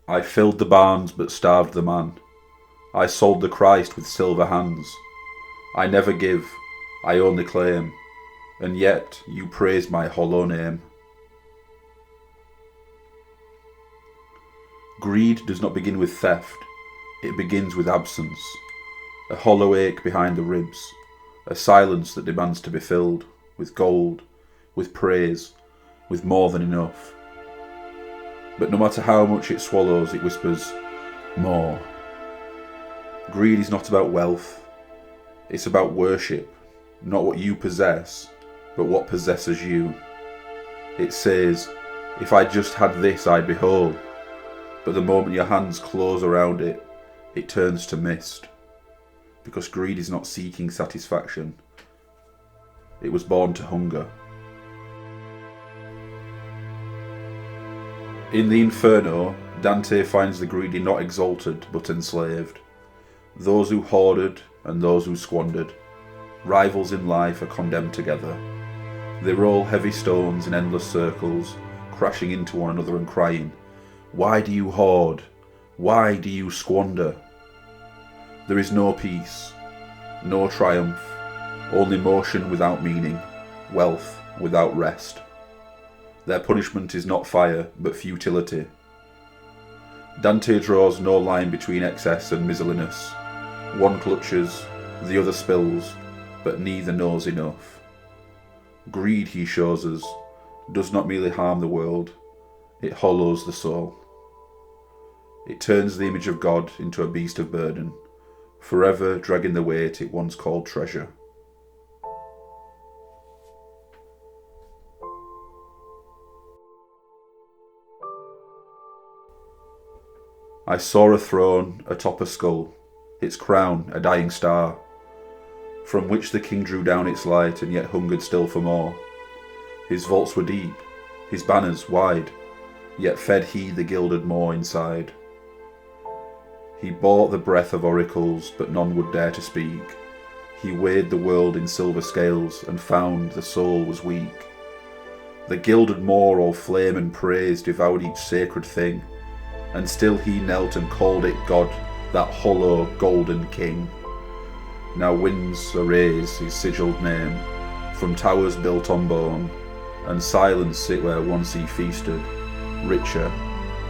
I filled the barns but starved the man. I sold the Christ with silver hands. I never give, I only claim, and yet you praise my hollow name. Greed does not begin with theft, it begins with absence. A hollow ache behind the ribs, a silence that demands to be filled with gold, with praise, with more than enough. But no matter how much it swallows, it whispers, more. Greed is not about wealth, it's about worship, not what you possess, but what possesses you. It says, if I just had this, I'd be whole. But the moment your hands close around it, it turns to mist. Because greed is not seeking satisfaction. It was born to hunger. In the Inferno, Dante finds the greedy not exalted but enslaved. Those who hoarded and those who squandered, rivals in life, are condemned together. They roll heavy stones in endless circles, crashing into one another and crying, "Why do you hoard? Why do you squander?" There is no peace, no triumph, only motion without meaning, wealth without rest. Their punishment is not fire, but futility. Dante draws no line between excess and miserliness. One clutches, the other spills, but neither knows enough. Greed, he shows us, does not merely harm the world, it hollows the soul. It turns the image of God into a beast of burden, forever dragging the weight it once called treasure. I saw a throne atop a skull, its crown a dying star, from which the king drew down its light and yet hungered still for more. His vaults were deep, his banners wide, yet fed he the gilded maw inside. He bought the breath of oracles, but none would dare to speak. He weighed the world in silver scales, and found the soul was weak. The gilded maw, all flame and praise, devoured each sacred thing, and still he knelt and called it God, that hollow golden king. Now winds erase his sigilled name from towers built on bone, and silence sit where once he feasted, richer,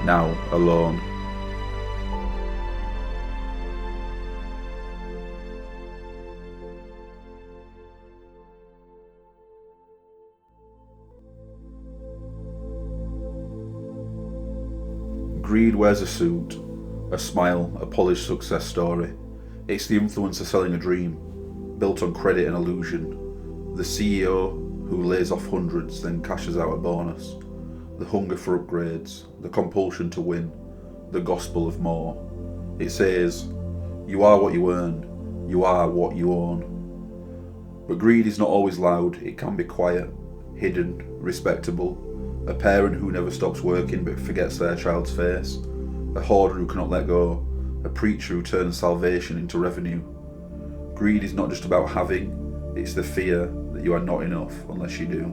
now alone. Greed wears a suit, a smile, a polished success story. It's the influencer selling a dream, built on credit and illusion. The CEO who lays off hundreds, then cashes out a bonus. The hunger for upgrades, the compulsion to win, the gospel of more. It says, you are what you earn, you are what you own. But greed is not always loud, it can be quiet, hidden, respectable. A parent who never stops working but forgets their child's face. A hoarder who cannot let go. A preacher who turns salvation into revenue. Greed is not just about having, it's the fear that you are not enough unless you do.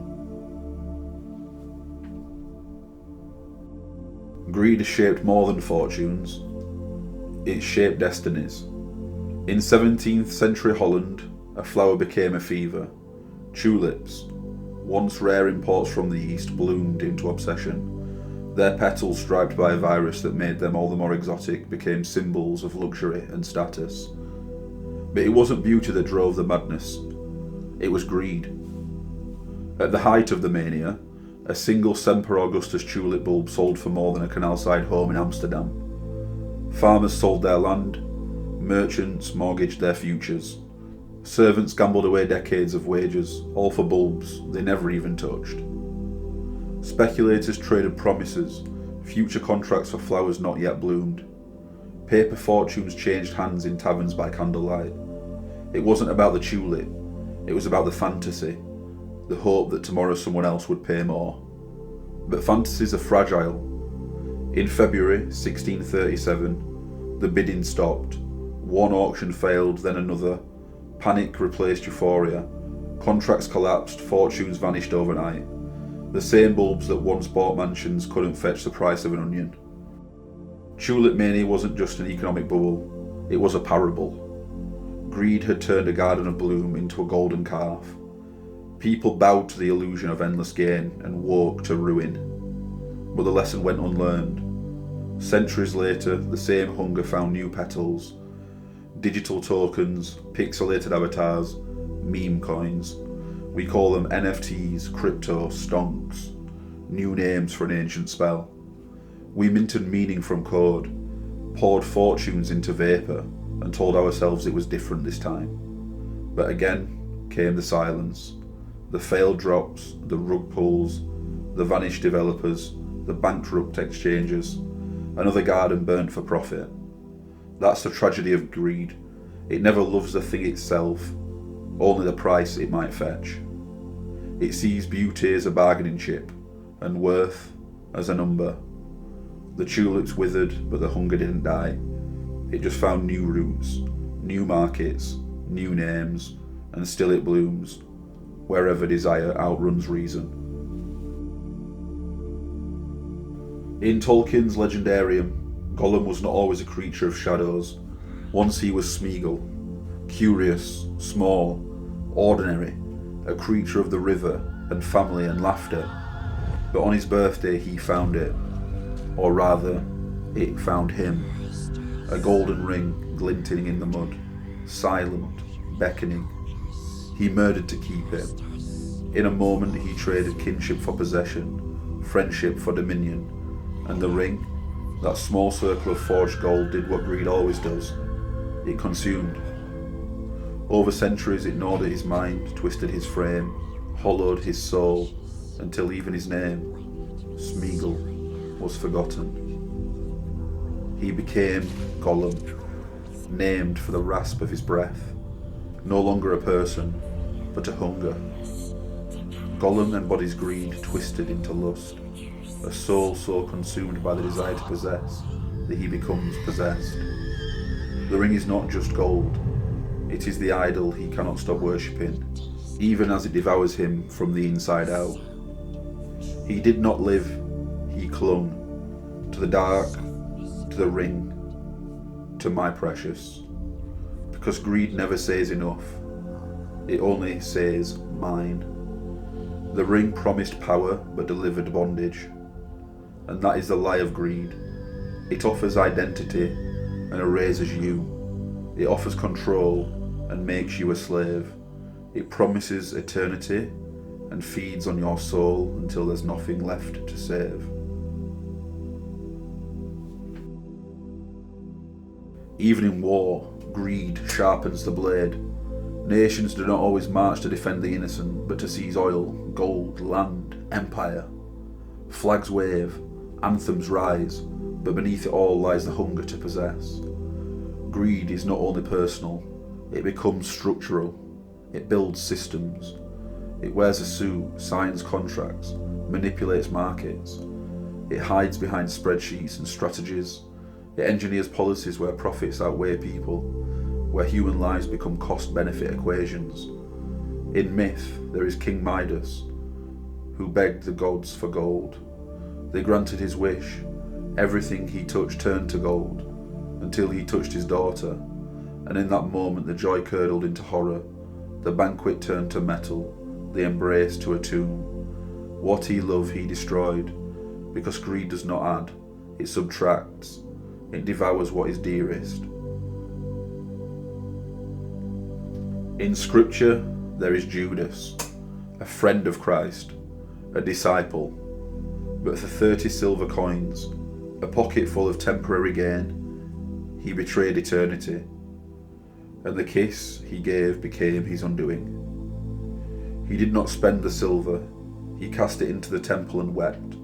Greed has shaped more than fortunes. It shaped destinies. In 17th century Holland, a flower became a fever. Tulips, once rare imports from the East, bloomed into obsession. Their petals, striped by a virus that made them all the more exotic, became symbols of luxury and status. But it wasn't beauty that drove the madness. It was greed. At the height of the mania, a single Semper Augustus tulip bulb sold for more than a canal-side home in Amsterdam. Farmers sold their land, merchants mortgaged their futures. Servants gambled away decades of wages, all for bulbs they never even touched. Speculators traded promises, future contracts for flowers not yet bloomed. Paper fortunes changed hands in taverns by candlelight. It wasn't about the tulip, it was about the fantasy, the hope that tomorrow someone else would pay more. But fantasies are fragile. In February 1637, the bidding stopped. One auction failed, then another. Panic replaced euphoria. Contracts collapsed, fortunes vanished overnight. The same bulbs that once bought mansions couldn't fetch the price of an onion. Tulip Mania wasn't just an economic bubble, it was a parable. Greed had turned a garden of bloom into a golden calf. People bowed to the illusion of endless gain and woke to ruin. But the lesson went unlearned. Centuries later, the same hunger found new petals. Digital tokens, pixelated avatars, meme coins. We call them NFTs, crypto, stonks. New names for an ancient spell. We minted meaning from code, poured fortunes into vapour, and told ourselves it was different this time. But again came the silence. The failed drops, the rug pulls, the vanished developers, the bankrupt exchanges. Another garden burnt for profit. That's the tragedy of greed. It never loves the thing itself, only the price it might fetch. It sees beauty as a bargaining chip, and worth as a number. The tulips withered, but the hunger didn't die. It just found new routes, new markets, new names, and still it blooms, wherever desire outruns reason. In Tolkien's Legendarium, Gollum was not always a creature of shadows. Once he was Smeagol, curious, small, ordinary, a creature of the river and family and laughter. But on his birthday he found it, or rather, it found him. A golden ring glinting in the mud, silent, beckoning. He murdered to keep it. In a moment he traded kinship for possession, friendship for dominion, and the ring, that small circle of forged gold, did what greed always does. It consumed. Over centuries it gnawed at his mind, twisted his frame, hollowed his soul, until even his name, Smeagol, was forgotten. He became Gollum, named for the rasp of his breath, no longer a person, but a hunger. Gollum embodies greed twisted into lust, a soul so consumed by the desire to possess that he becomes possessed. The ring is not just gold, it is the idol he cannot stop worshipping, even as it devours him from the inside out. He did not live, he clung to the dark, to the ring, to my precious. Because greed never says enough, it only says mine. The ring promised power but delivered bondage, and that is the lie of greed. It offers identity and erases you. It offers control and makes you a slave. It promises eternity and feeds on your soul until there's nothing left to save. Even in war, greed sharpens the blade. Nations do not always march to defend the innocent, but to seize oil, gold, land, empire. Flags wave, anthems rise, but beneath it all lies the hunger to possess. Greed is not only personal, it becomes structural. It builds systems. It wears a suit, signs contracts, manipulates markets. It hides behind spreadsheets and strategies. It engineers policies where profits outweigh people, where human lives become cost-benefit equations. In myth, there is King Midas, who begged the gods for gold. They granted his wish. Everything he touched turned to gold, until he touched his daughter, and in that moment the joy curdled into horror. The banquet turned to metal, the embrace to a tomb. What he loved he destroyed, because greed does not add, it subtracts. It devours what is dearest. In scripture, there is Judas, a friend of Christ, a disciple, but for 30 silver coins, a pocket full of temporary gain, he betrayed eternity, and the kiss he gave became his undoing. He did not spend the silver, he cast it into the temple and wept,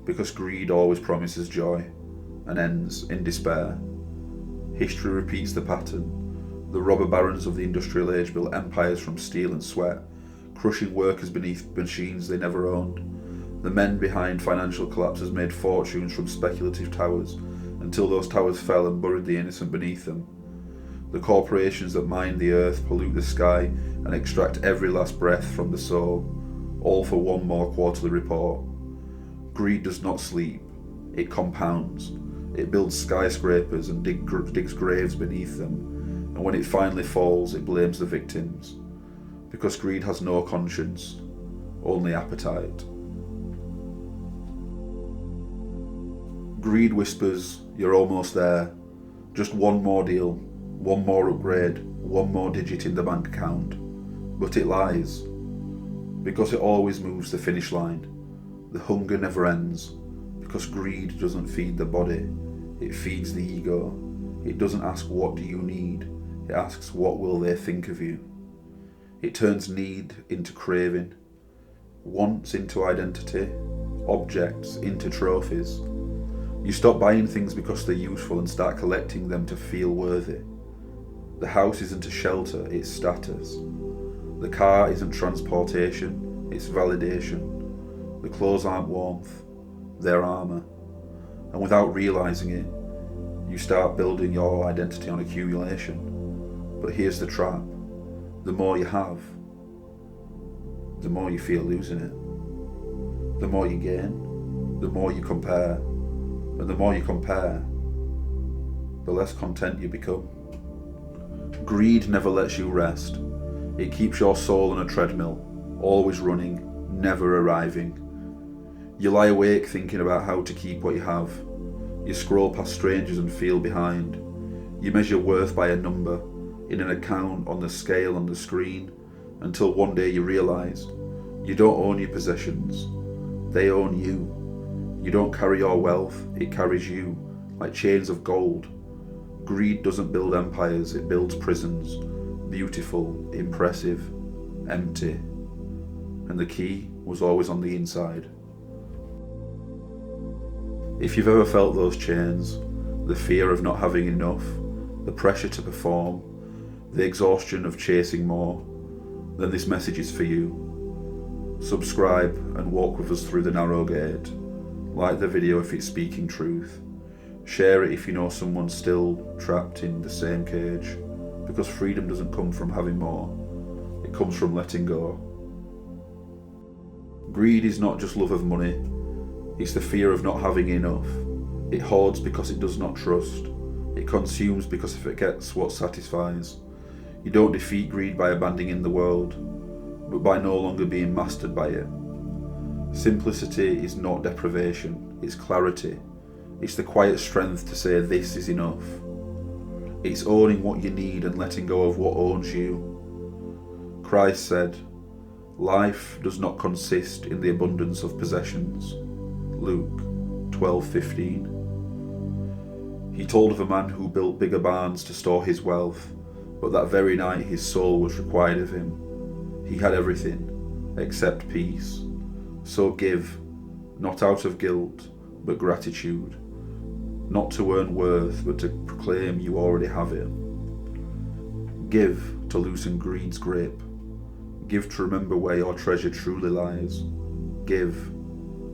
because greed always promises joy and ends in despair. History repeats the pattern. The robber barons of the industrial age built empires from steel and sweat, crushing workers beneath machines they never owned. The men behind financial collapses made fortunes from speculative towers, until those towers fell and buried the innocent beneath them. The corporations that mine the earth, pollute the sky, and extract every last breath from the soul, all for one more quarterly report. Greed does not sleep, it compounds. It builds skyscrapers and digs graves beneath them, and when it finally falls, it blames the victims. Because greed has no conscience, only appetite. Greed whispers, you're almost there. Just one more deal, one more upgrade, one more digit in the bank account. But it lies. Because it always moves the finish line. The hunger never ends. Because greed doesn't feed the body, it feeds the ego. It doesn't ask what do you need, it asks what will they think of you. It turns need into craving, wants into identity, objects into trophies. You stop buying things because they're useful and start collecting them to feel worthy. The house isn't a shelter, it's status. The car isn't transportation, it's validation. The clothes aren't warmth, they're armour. And without realising it, you start building your identity on accumulation. But here's the trap. The more you have, the more you feel losing it. The more you gain, the more you compare. And the more you compare, the less content you become. Greed never lets you rest. It keeps your soul on a treadmill, always running, never arriving. You lie awake thinking about how to keep what you have. You scroll past strangers and feel behind. You measure worth by a number, in an account, on the scale, on the screen, until one day you realise you don't own your possessions, they own you. You don't carry your wealth, it carries you, like chains of gold. Greed doesn't build empires, it builds prisons, beautiful, impressive, empty. And the key was always on the inside. If you've ever felt those chains, the fear of not having enough, the pressure to perform, the exhaustion of chasing more, then this message is for you. Subscribe and walk with us through the narrow gate. Like the video if it's speaking truth. Share it if you know someone still trapped in the same cage, because freedom doesn't come from having more, it comes from letting go. Greed is not just love of money, it's the fear of not having enough. It hoards because it does not trust. It consumes because it forgets what satisfies. You don't defeat greed by abandoning the world, but by no longer being mastered by it. Simplicity is not deprivation, it's clarity. It's the quiet strength to say this is enough. It's owning what you need and letting go of what owns you. Christ said, life does not consist in the abundance of possessions. Luke 12:15. He told of a man who built bigger barns to store his wealth, but that very night his soul was required of him. He had everything except peace. So give, not out of guilt, but gratitude. Not to earn worth, but to proclaim you already have it. Give to loosen greed's grip. Give to remember where your treasure truly lies. Give,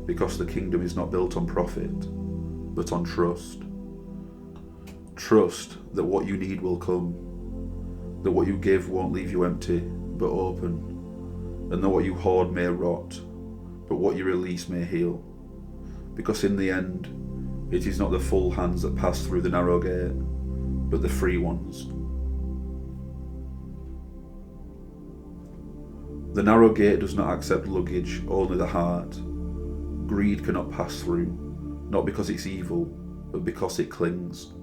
because the kingdom is not built on profit, but on trust. Trust that what you need will come, that what you give won't leave you empty, but open, and that what you hoard may rot, but what you release may heal. Because in the end, it is not the full hands that pass through the narrow gate, but the free ones. The narrow gate does not accept luggage, only the heart. Greed cannot pass through, not because it's evil, but because it clings.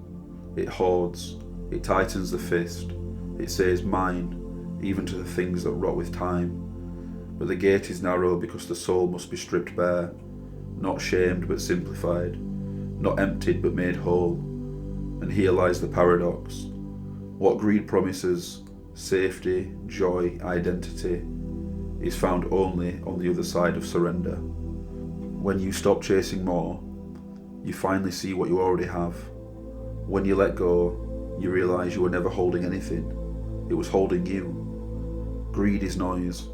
It hoards, it tightens the fist, it says mine, even to the things that rot with time. But the gate is narrow because the soul must be stripped bare, not shamed but simplified, not emptied but made whole. And here lies the paradox. What greed promises, safety, joy, identity, is found only on the other side of surrender. When you stop chasing more, you finally see what you already have. When you let go, you realise you were never holding anything. It was holding you. Greed is noise.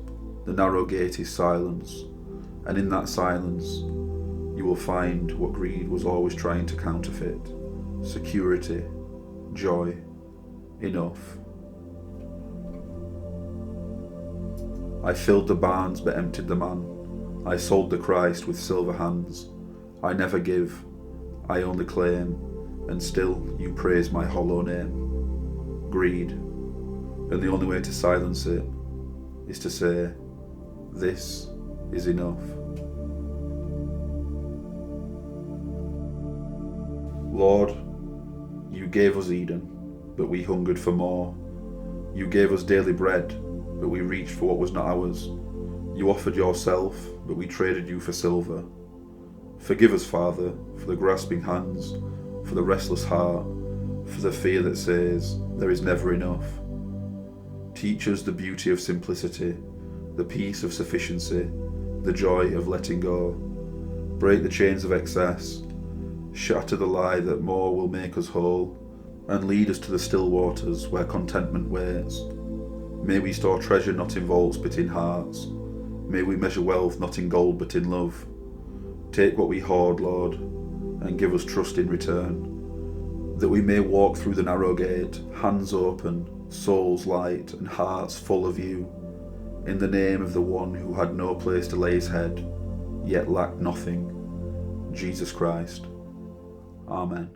The narrow gate is silence. And in that silence, you will find what greed was always trying to counterfeit. Security, joy, enough. I filled the barns but emptied the man. I sold the Christ with silver hands. I never give, I only claim. and still you praise my hollow name. Greed, and the only way to silence it is to say, this is enough. Lord, you gave us Eden, but we hungered for more. You gave us daily bread, but we reached for what was not ours. You offered yourself, but we traded you for silver. Forgive us, Father, for the grasping hands, for the restless heart, for the fear that says there is never enough. Teach us the beauty of simplicity, the peace of sufficiency, the joy of letting go. Break the chains of excess, shatter the lie that more will make us whole, and lead us to the still waters where contentment waits. May we store treasure not in vaults but in hearts. May we measure wealth not in gold but in love. Take what we hoard, Lord, and give us trust in return, that we may walk through the narrow gate, hands open, souls light, and hearts full of you, in the name of the one who had no place to lay his head, yet lacked nothing, Jesus Christ. Amen.